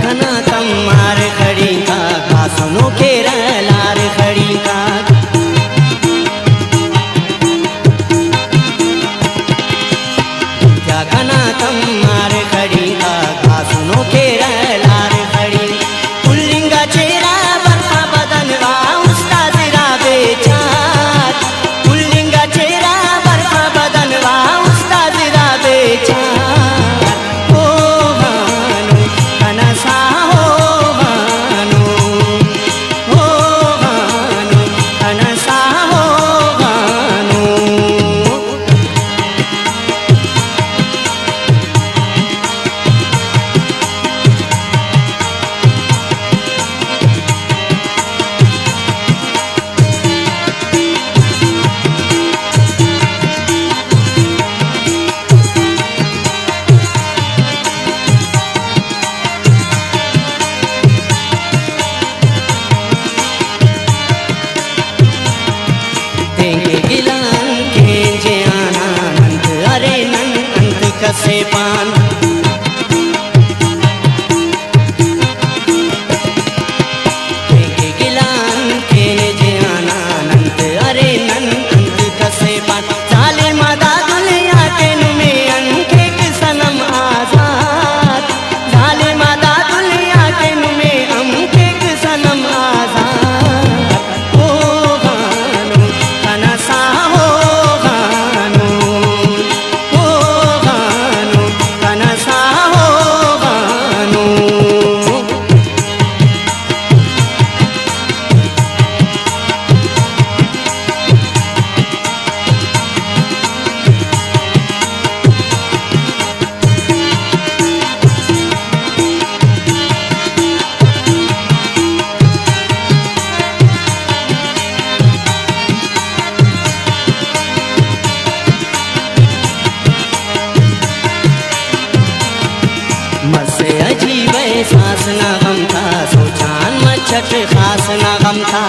घना तमार खड़ी का सुनो के लार खड़ी का क्या घना तमार खड़ी का सुनो के लार खड़ी पुल्लिंगा चेहरा बरफा बदनवा उसका जिरा बेचार पुल्लिंगा चेहरा बरफा बदनवा उसका जिरा बेचार हो भानु कनसा हो भानु कनसा हो भानु गिलान के जे आनंद अरे नंद कसे पान गिलान के जे आनंद अरे नंद कसे पान चाले मदा दुनिया के नुमे अंके सनम आजाद चाले मदा दुनिया के नुमे अंके सनम आजाद ओ भानु कनसा हो भानु कनसा हो भानु मसे अजीब एहसास न गम था सोचान मच्छट खास न गम था